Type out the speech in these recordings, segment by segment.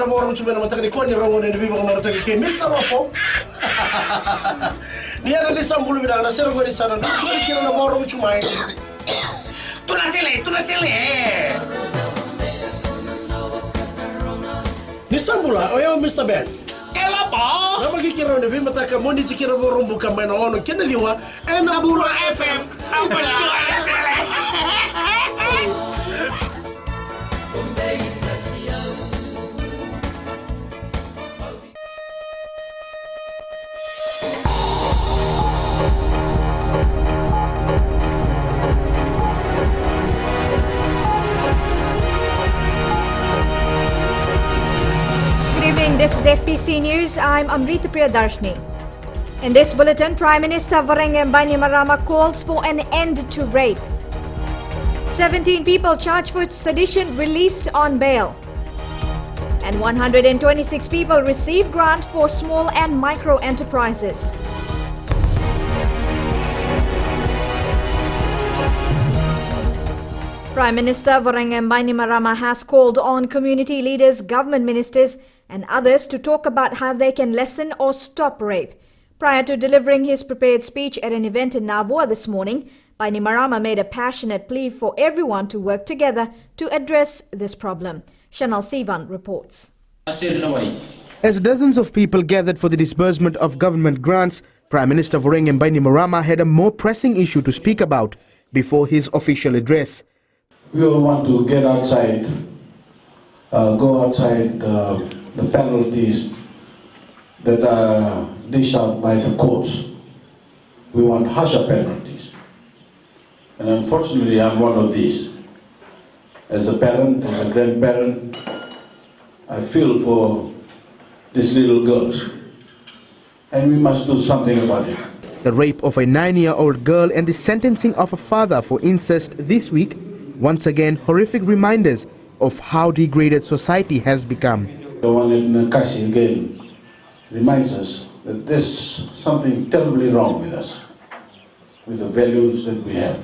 na mo ron chumena mataka ni ko ni rongo ni bibo ko mataka ke misa po. Ni ana di sambulu bidang na sero go di sana. Churi kira na mo ron chumai. Tu na sile. Ni sambula oyo Mr. Ben. Kela po? Na magkikira na bibo mataka mo ni chikira mo ron buka may na ono kina diwa na bula FM. Good evening, this is FBC News. I'm Amrita Priyadarshini. In this bulletin, Prime Minister Varenge Bainimarama calls for an end to rape. 17 people charged for sedition released on bail. And 126 people receive grant for small and micro enterprises. Prime Minister Varenge Bainimarama has called on community leaders, government ministers and others to talk about how they can lessen or stop rape. Prior to delivering his prepared speech at an event in Navua this morning, Bainimarama made a passionate plea for everyone to work together to address this problem. Chanel Sivan reports. As dozens of people gathered for the disbursement of government grants, Prime Minister Varenge Bainimarama had a more pressing issue to speak about before his official address. We all want to get outside, go outside the penalties that are dished out by the courts. We want harsher penalties. And unfortunately, I'm one of these. As a parent, as a grandparent, I feel for these little girls. And we must do something about it. The rape of a 9-year-old girl and the sentencing of a father for incest this week, once again horrific reminders of how degraded society has become. The one in Nakasi again reminds us that there's something terribly wrong with us, with the values that we have.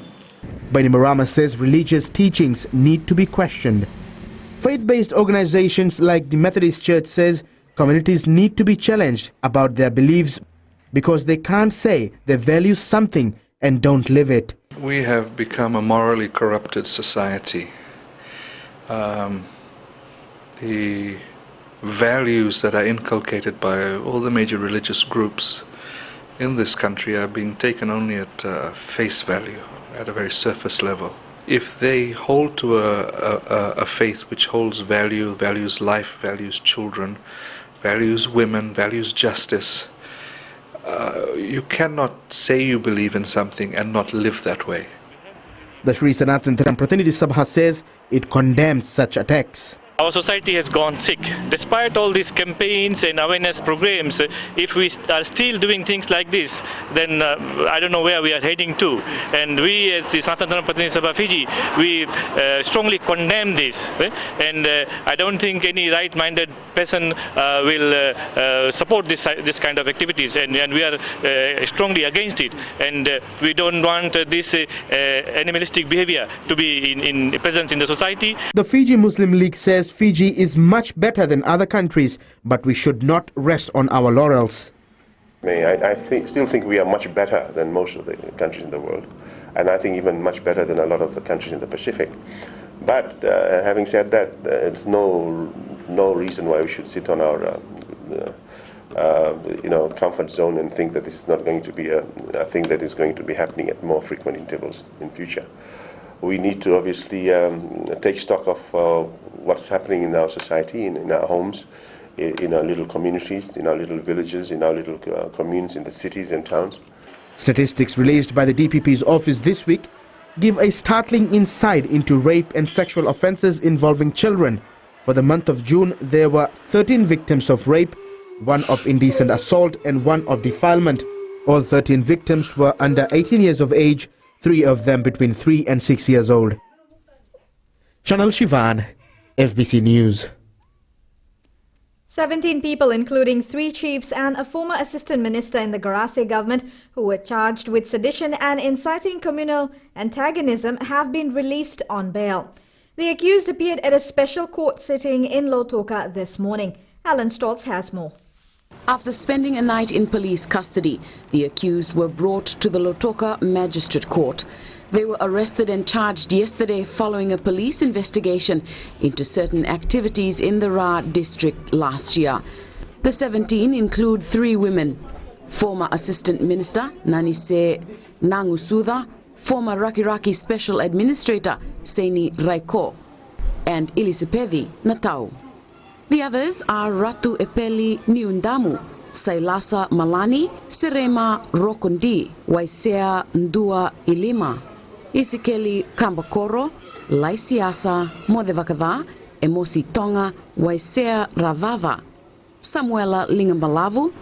Bainimarama says religious teachings need to be questioned. Faith-based organizations like the Methodist Church says communities need to be challenged about their beliefs because they can't say they value something and don't live it. We have become a morally corrupted society. The values that are inculcated by all the major religious groups in this country are being taken only at face value, at a very surface level. If they hold to a faith which holds value, values life, values children, values women, values justice, you cannot say you believe in something and not live that way. The Sri Sanatan Dharam Pratinidhi Sabha says it condemns such attacks. Our society has gone sick. Despite all these campaigns and awareness programs, if we are still doing things like this, then I don't know where we are heading to. And we as the Sanatan Dharam Pratinidhi Sabha Fiji, we strongly condemn this. And I don't think any right-minded person will support this kind of activities. And we are strongly against it. And we don't want this animalistic behavior to be in presence in the society. The Fiji Muslim League says Fiji is much better than other countries, but we should not rest on our laurels. I still think we are much better than most of the countries in the world, and I think even much better than a lot of the countries in the Pacific. But having said that, there's no reason why we should sit on our comfort zone and think that this is not going to be a thing that is going to be happening at more frequent intervals in future. We need to obviously take stock of what's happening in our society, in our homes, in our little communities, in our little villages, in our little communes, in the cities and towns. Statistics released by the DPP's office this week give a startling insight into rape and sexual offences involving children. For the month of June, there were 13 victims of rape, 1 of indecent assault and 1 of defilement. All 13 victims were under 18 years of age, 3 of them between 3 and 6 years old. Chanel Shivan, FBC News. 17 people, including 3 chiefs and a former assistant minister in the Garase government who were charged with sedition and inciting communal antagonism, have been released on bail. The accused appeared at a special court sitting in Lautoka this morning. Alan Stoltz has more. After spending a night in police custody, the accused were brought to the Lautoka Magistrate Court. They were arrested and charged yesterday following a police investigation into certain activities in the Ra district last year. The 17 include 3 women: former Assistant Minister Nanise Nangusudha, former Rakiraki Special Administrator Seini Raiko, and Ilisepevi Natau. The others are Ratu Epeli Niundamu, Sailasa Malani, Serema Rokondi, Waisea Ndua Ilima, Isikeli Kambakoro, Laisiasa Modevakava, Emosi Tonga, Waisea Ravava, Samuela Lingambalavu,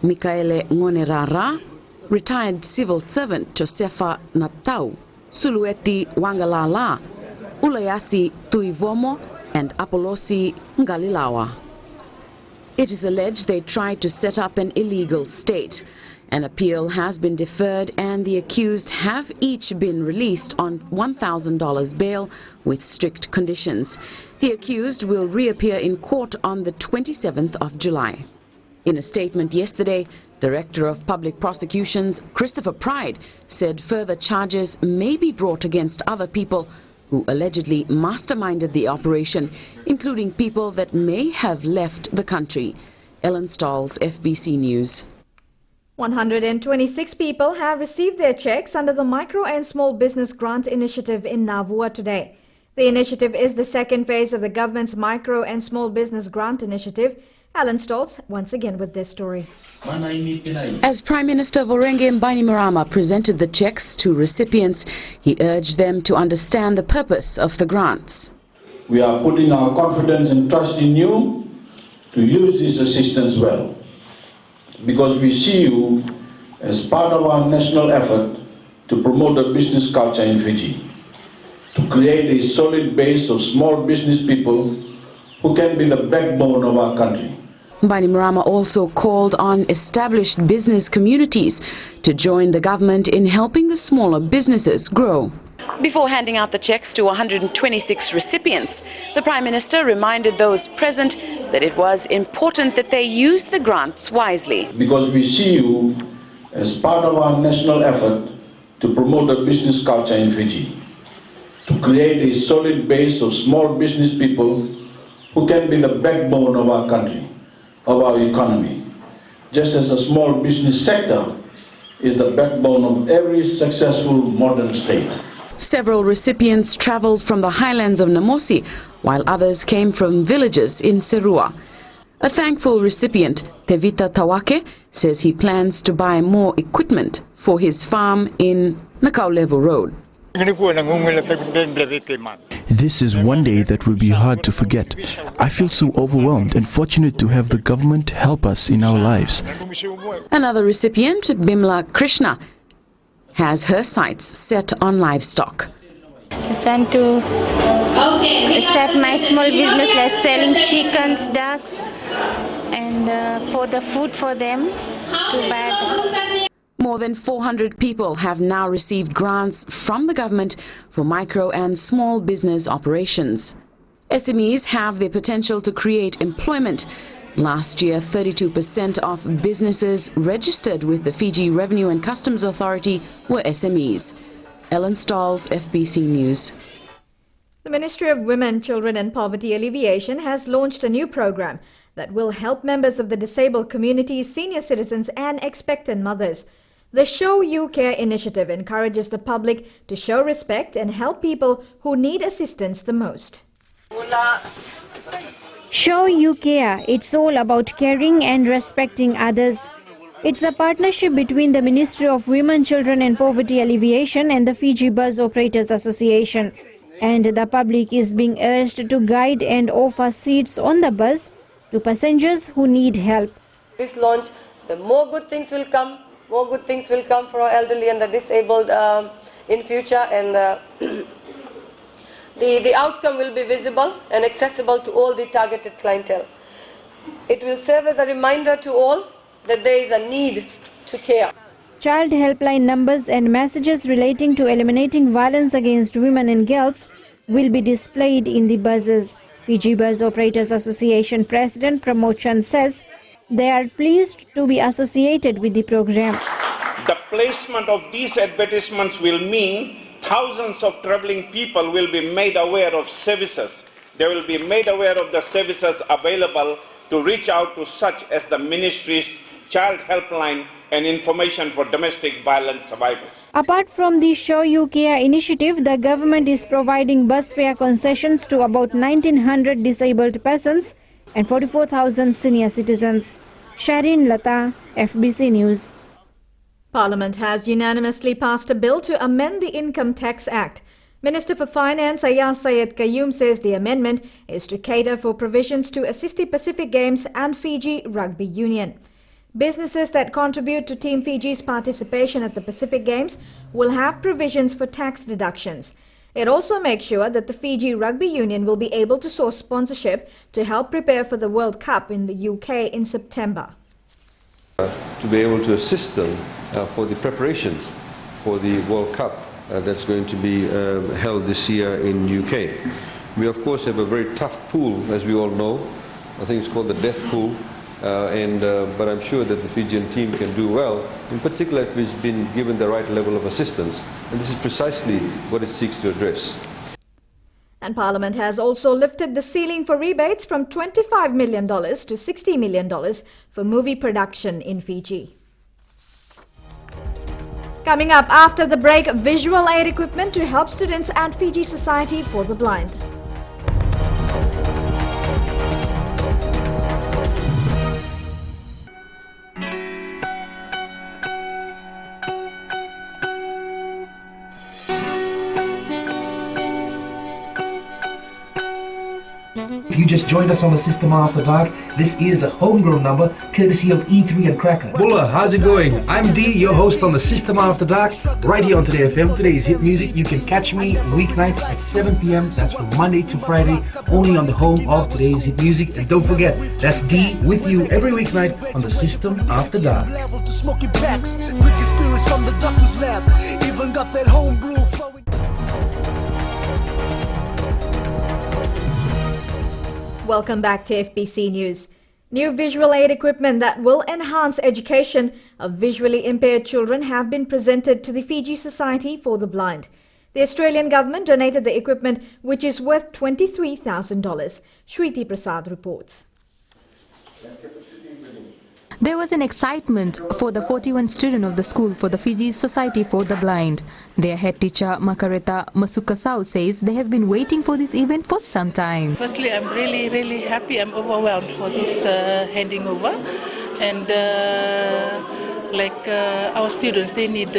Mikaele Ngonerara, retired civil servant Josefa Natau, Sulueti Wangalala, Ulayasi Tuivomo, and Apolosi Ngalilawa. It is alleged they tried to set up an illegal state. An appeal has been deferred and the accused have each been released on $1,000 bail with strict conditions. The accused will reappear in court on the 27th of July. In a statement yesterday, Director of Public Prosecutions Christopher Pride said further charges may be brought against other people who allegedly masterminded the operation, including people that may have left the country. Ellen Stoltz, FBC News. 126 people have received their checks under the Micro and Small Business Grant Initiative in Navua today. The initiative is the second phase of the government's Micro and Small Business Grant Initiative. Alan Stoltz once again with this story. As Prime Minister Vorenge Bainimarama presented the checks to recipients, he urged them to understand the purpose of the grants. We are putting our confidence and trust in you to use this assistance well, because we see you as part of our national effort to promote a business culture in Fiji, to create a solid base of small business people who can be the backbone of our country. Bainimarama also called on established business communities to join the government in helping the smaller businesses grow. Before handing out the checks to 126 recipients, the Prime Minister reminded those present that it was important that they use the grants wisely. Because we see you as part of our national effort to promote a business culture in Fiji, to create a solid base of small business people who can be the backbone of our country, of our economy, just as the small business sector is the backbone of every successful modern state. Several recipients travelled from the highlands of Namosi, while others came from villages in Serua. A thankful recipient, Tevita Tawake, says he plans to buy more equipment for his farm in Nakaulevu Road. This is one day that will be hard to forget. I feel so overwhelmed and fortunate to have the government help us in our lives. Another recipient, Bimla Krishna, has her sights set on livestock. I want to start my small business like selling chickens, ducks, and for the food for them to buy. More than 400 people have now received grants from the government for micro and small business operations. SMEs have the potential to create employment. Last year, 32% of businesses registered with the Fiji Revenue and Customs Authority were SMEs. Ellen Stoltz, FBC News. The Ministry of Women, Children and Poverty Alleviation has launched a new program that will help members of the disabled community, senior citizens and expectant mothers. The Show You Care initiative encourages the public to show respect and help people who need assistance the most. Show You Care. It's all about caring and respecting others. It's a partnership between the Ministry of Women, Children and Poverty Alleviation and the Fiji Bus Operators Association. And the public is being urged to guide and offer seats on the bus to passengers who need help. This launch, the more good things will come. More good things will come for our elderly and the disabled in future, and the outcome will be visible and accessible to all the targeted clientele. It will serve as a reminder to all that there is a need to care. Child helpline numbers and messages relating to eliminating violence against women and girls will be displayed in the buses. Fiji Bus Operators Association President Pramod Chand says they are pleased to be associated with the program. The placement of these advertisements will mean thousands of traveling people will be made aware of services. They will be made aware of the services available to reach out to, such as the Ministry's Child Helpline and information for domestic violence survivors. Apart from the Show You Care initiative, the government is providing bus fare concessions to about 1,900 disabled persons and 44,000 senior citizens. Sharin Lata, FBC News. Parliament has unanimously passed a bill to amend the Income Tax Act. Minister for Finance Ayaz Sayed Qayyum says the amendment is to cater for provisions to assist the Pacific Games and Fiji Rugby Union. Businesses that contribute to Team Fiji's participation at the Pacific Games will have provisions for tax deductions. It also makes sure that the Fiji Rugby Union will be able to source sponsorship to help prepare for the World Cup in the UK in September. To be able to assist them for the preparations for the World Cup that's going to be held this year in UK. We of course have a very tough pool, as we all know. I think it's called the death pool. But I'm sure that the Fijian team can do well, in particular if it's been given the right level of assistance. And this is precisely what it seeks to address. And Parliament has also lifted the ceiling for rebates from $25 million to $60 million for movie production in Fiji. Coming up after the break, visual aid equipment to help students at Fiji Society for the Blind. If you just joined us on the System After Dark, this is a homegrown number courtesy of E3 and Cracker. Bulla, how's it going? I'm D, your host on the System After Dark, right here on Today FM. Today's hit music. You can catch me weeknights at 7 p.m. That's from Monday to Friday, only on the home of Today's hit music. And don't forget, that's D with you every weeknight on the System After Dark. Welcome back to FBC News. New visual aid equipment that will enhance education of visually impaired children have been presented to the Fiji Society for the Blind. The Australian government donated the equipment, which is worth $23,000. Shriti Prasad reports. There was an excitement for the 41 students of the school for the Fiji Society for the Blind. Their head teacher, Makareta Masukasau, says they have been waiting for this event for some time. Firstly, I'm really happy. I'm overwhelmed for this handing over. And our students, they need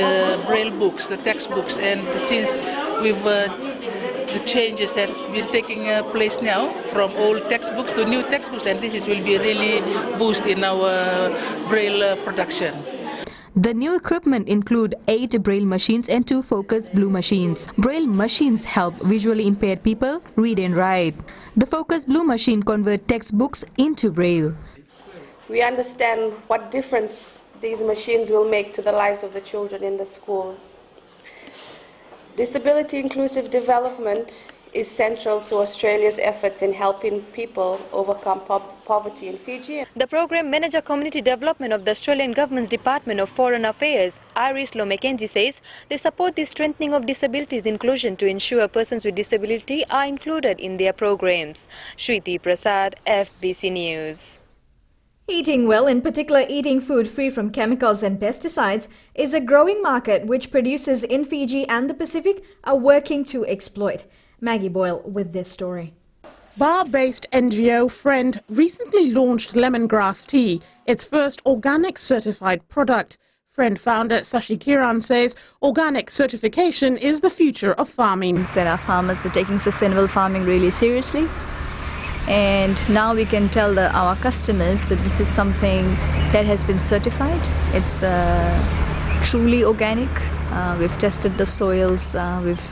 braille books, the textbooks. And since we've the changes that's been taking place now from old textbooks to new textbooks, and this will be really boost in our braille production. The new equipment include 8 braille machines and 2 Focus Blue machines. Braille machines help visually impaired people read and write. The Focus Blue machine converts textbooks into braille. We understand what difference these machines will make to the lives of the children in the school. Disability inclusive development is central to Australia's efforts in helping people overcome poverty in Fiji. The Program Manager Community Development of the Australian Government's Department of Foreign Affairs, Iris Lo Mackenzie, says they support the strengthening of disabilities inclusion to ensure persons with disability are included in their programs. Shriti Prasad, FBC News. Eating well, in particular eating food free from chemicals and pesticides, is a growing market which producers in Fiji and the Pacific are working to exploit. Maggie Boyle with this story. Bar-based NGO Friend recently launched lemongrass tea, its first organic certified product. Friend founder Sashi Kiran says organic certification is the future of farming. That our farmers are taking sustainable farming really seriously. And now we can tell our customers that this is something that has been certified. It's truly organic. We've tested the soils. We've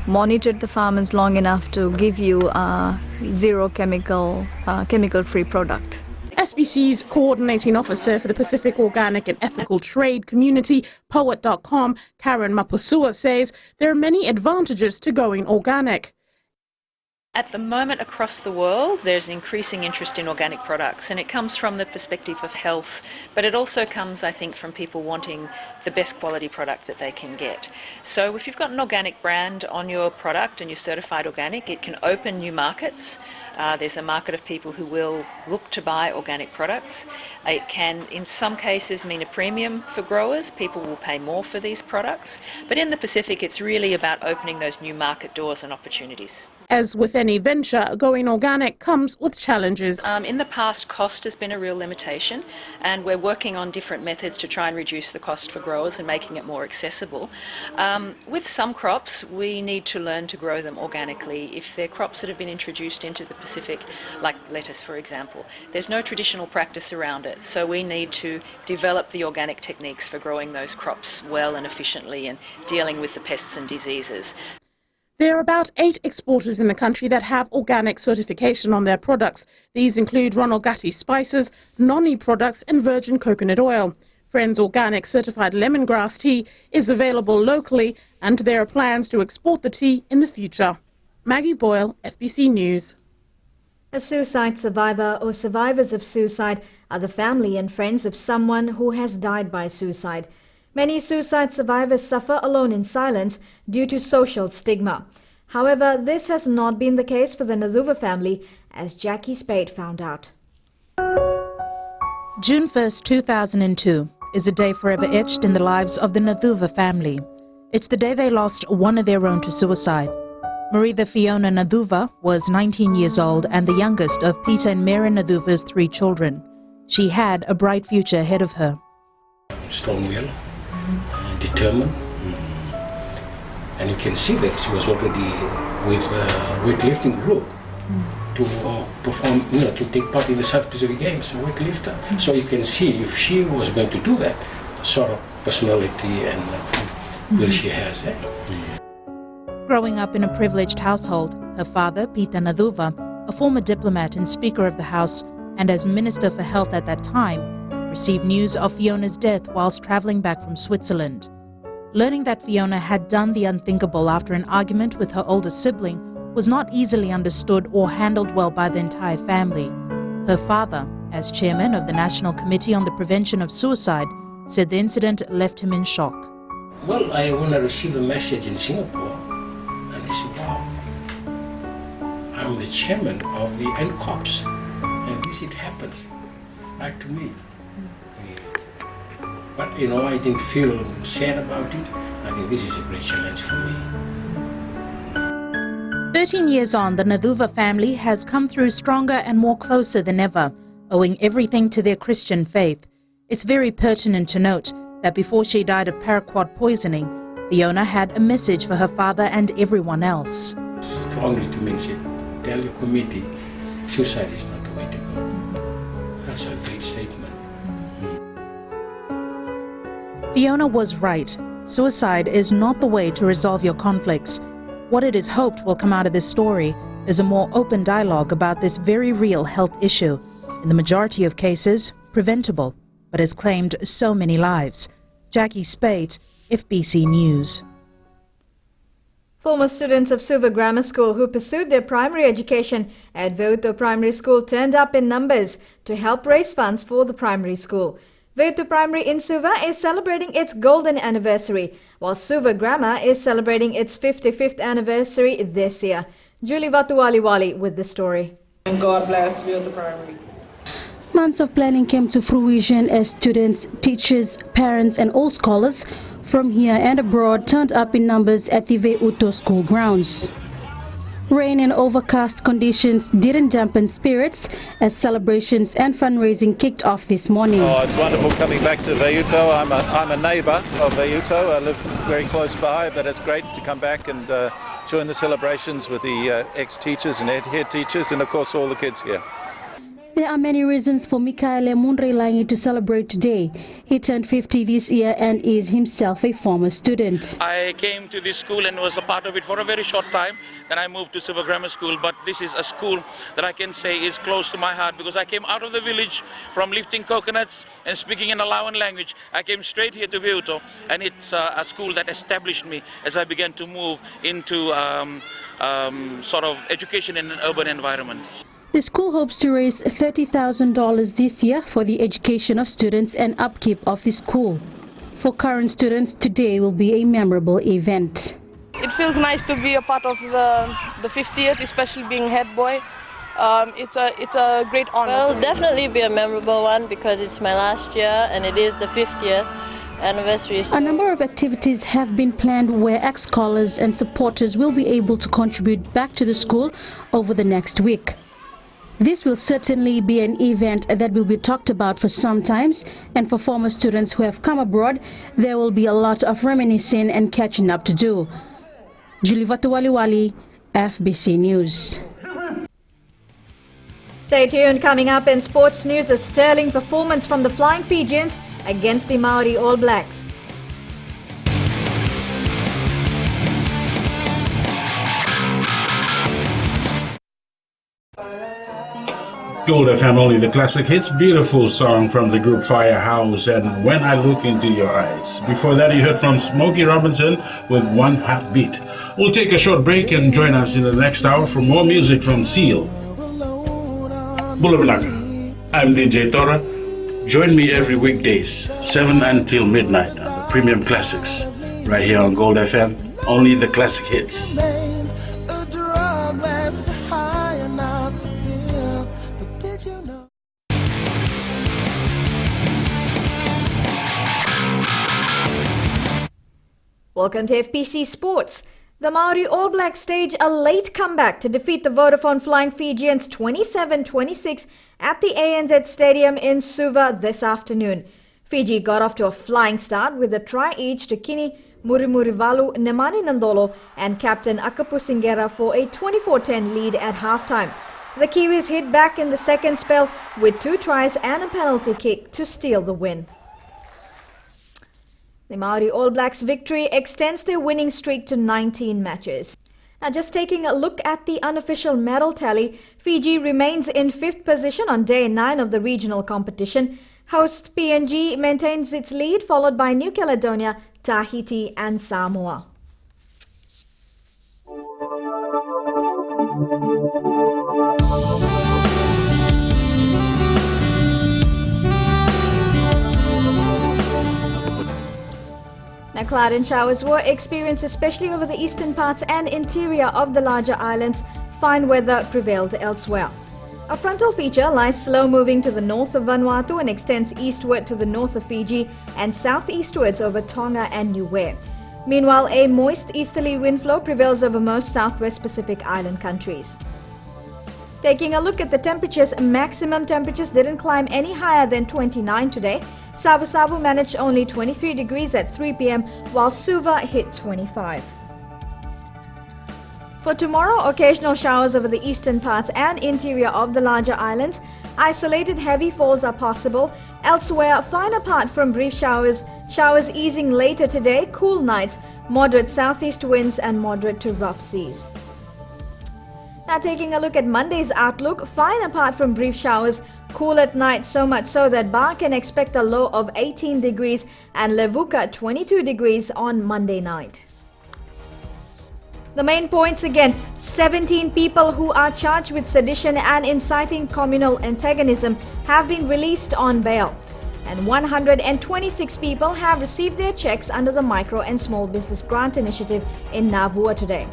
monitored the farmers long enough to give you a zero chemical-free product. FBC's coordinating officer for the Pacific Organic and Ethical Trade Community, Poet.com, Karen Mapusua, says there are many advantages to going organic. At the moment across the world there's an increasing interest in organic products, and it comes from the perspective of health, but it also comes, I think, from people wanting the best quality product that they can get. So if you've got an organic brand on your product and you're certified organic, it can open new markets. There's a market of people who will look to buy organic products. It can, in some cases, mean a premium for growers. People will pay more for these products. But in the Pacific, it's really about opening those new market doors and opportunities. As with any venture, going organic comes with challenges. In the past, cost has been a real limitation, and we're working on different methods to try and reduce the cost for growers and making it more accessible. With some crops, we need to learn to grow them organically. If they're crops that have been introduced into the Pacific, like lettuce, for example, there's no traditional practice around it, so we need to develop the organic techniques for growing those crops well and efficiently and dealing with the pests and diseases. There are about 8 exporters in the country that have organic certification on their products. These include Ronald Gatti spices, Noni products and virgin coconut oil. Friends Organic certified lemongrass tea is available locally, and there are plans to export the tea in the future. Maggie Boyle, FBC News. A suicide survivor or survivors of suicide are the family and friends of someone who has died by suicide. Many suicide survivors suffer alone in silence due to social stigma. However, this has not been the case for the Nathuva family, as Jackie Spade found out. June 1st, 2002 is a day forever etched in the lives of the Nathuva family. It's the day they lost one of their own to suicide. Maritha Fiona Nathuva was 19 years old and the youngest of Peter and Mary Nathuva's 3 children. She had a bright future ahead of her. Strong-willed, determined, and you can see that she was already with weightlifting group to perform, to take part in the South Pacific Games, a weightlifter. So you can see if she was going to do that, the sort of personality and will she has. Growing up in a privileged household, her father, Peter Nathuva, a former diplomat and Speaker of the House, and as Minister for Health at that time, received news of Fiona's death whilst travelling back from Switzerland. Learning that Fiona had done the unthinkable after an argument with her older sibling was not easily understood or handled well by the entire family. Her father, as chairman of the National Committee on the Prevention of Suicide, said the incident left him in shock. Well, when I received a message in Singapore, and I said, wow, I'm the chairman of the NCOPS, and this it happens right to me. But I didn't feel sad about it. I think this is a great challenge for me. 13 years on, the Nathuva family has come through stronger and more closer than ever, owing everything to their Christian faith. It's very pertinent to note that before she died of paraquat poisoning, Fiona had a message for her father and everyone else. Strongly to mention, tell your committee, suicide is not the way to go. That's a great statement. Fiona was right. Suicide is not the way to resolve your conflicts. What it is hoped will come out of this story is a more open dialogue about this very real health issue, in the majority of cases, preventable, but has claimed so many lives. Jackie Spade, FBC News. Former students of Suva Grammar School who pursued their primary education at Veutu Primary School turned up in numbers to help raise funds for the primary school. Veutu Primary in Suva is celebrating its golden anniversary, while Suva Grammar is celebrating its 55th anniversary this year. Julie Vatuwaliwali with the story. And God bless Veutu Primary. Months of planning came to fruition as students, teachers, parents and all scholars from here and abroad turned up in numbers at the Veutu school grounds. Rain and overcast conditions didn't dampen spirits as celebrations and fundraising kicked off this morning. Oh, it's wonderful coming back to Veutu. I'm a neighbour of Veutu. I live very close by, but it's great to come back and join the celebrations with the ex-teachers and head teachers and of course all the kids here. There are many reasons for Mikaele Mundreilangi to celebrate today. He turned 50 this year and is himself a former student. I came to this school and was a part of it for a very short time. Then I moved to Silver Grammar School, but this is a school that I can say is close to my heart because I came out of the village from lifting coconuts and speaking in a Lawan language. I came straight here to Viuto, and it's a school that established me as I began to move into sort of education in an urban environment. The school hopes to raise $30,000 this year for the education of students and upkeep of the school. For current students, today will be a memorable event. It feels nice to be a part of the 50th, especially being head boy. It's a great honor. Well, definitely be a memorable one because it's my last year and it is the 50th anniversary. A number of activities have been planned where ex-scholars and supporters will be able to contribute back to the school over the next week. This will certainly be an event that will be talked about for some times, and for former students who have come abroad, there will be a lot of reminiscing and catching up to do. Julie Vatuwaliwali, FBC News. Stay tuned. Coming up in sports news, a sterling performance from the Flying Fijians against the Maori All Blacks. Gold FM, only the classic hits. Beautiful song from the group Firehouse and When I Look Into Your Eyes. Before that, you heard from Smokey Robinson with One Heartbeat. We'll take a short break and join us in the next hour for more music from Seal. Bulabulaka. I'm DJ Tora. Join me every weekdays, 7 until midnight on the Premium Classics. Right here on Gold FM, only the classic hits. Welcome to FBC Sports. The Maori All Blacks stage a late comeback to defeat the Vodafone Flying Fijians 27-26 at the ANZ Stadium in Suva this afternoon. Fiji got off to a flying start with a try each to Kini Murimurivalu, Nemani Nandolo and captain Akapu Singera for a 24-10 lead at halftime. The Kiwis hit back in the second spell with 2 tries and a penalty kick to steal the win. The Maori All Blacks victory extends their winning streak to 19 matches. Now, just taking a look at the unofficial medal tally, Fiji remains in 5th position on day 9 of the regional competition. Host PNG maintains its lead, followed by New Caledonia, Tahiti and Samoa. Now, cloud and showers were experienced especially over the eastern parts and interior of the larger islands. Fine weather prevailed elsewhere. A frontal feature lies slow moving to the north of Vanuatu and extends eastward to the north of Fiji and southeastwards over Tonga and Niue. Meanwhile, a moist easterly wind flow prevails over most southwest Pacific island countries. Taking a look at the temperatures, maximum temperatures didn't climb any higher than 29 today. Savu managed only 23 degrees at 3 p.m. while Suva hit 25. For tomorrow, occasional showers over the eastern parts and interior of the larger islands. Isolated heavy falls are possible. Elsewhere, fine apart from brief showers. Showers easing later today, cool nights, moderate southeast winds and moderate to rough seas. Now, taking a look at Monday's outlook, fine apart from brief showers, cool at night, so much so that Ba can expect a low of 18 degrees and Levuka 22 degrees on Monday night. The main points again: 17 people who are charged with sedition and inciting communal antagonism have been released on bail, and 126 people have received their checks under the Micro and Small Business Grant Initiative in Navua today.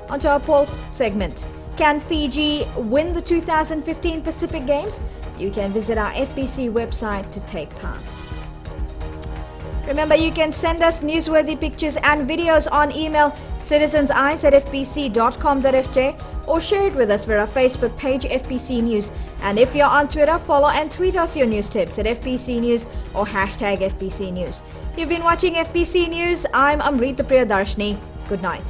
On to our poll segment. Can Fiji win the 2015 Pacific Games? You can visit our FBC website to take part. Remember, you can send us newsworthy pictures and videos on email citizenseyes@fbc.com.fj or share it with us via our Facebook page FBC News. And if you're on Twitter, follow and tweet us your news tips at FBC News or hashtag FBC News. You've been watching FBC News. I'm Amrita Priyadarshini. Good night.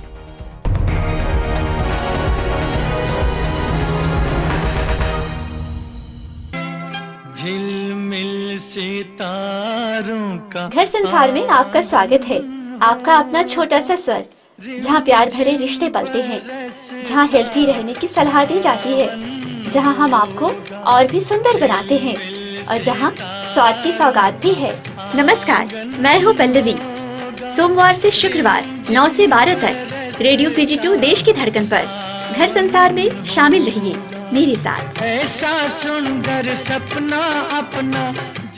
झिलमिल सितारों का। घर संसार में आपका स्वागत है। आपका अपना छोटा सा स्वर, जहाँ प्यार भरे रिश्ते पलते हैं, जहाँ हेल्थी रहने की सलाह दी जाती है, जहाँ हम आपको और भी सुंदर बनाते हैं और जहाँ स्वाद की सौगात भी है। नमस्कार, मैं हूँ पल्लवी। सोमवार से शुक्रवार 9 से 12 तक रेडियो फीजी 2 देश की धड़कन पर घर संसार में शामिल रहिए मेरे साथ। ऐसा सुंदर सपना अपना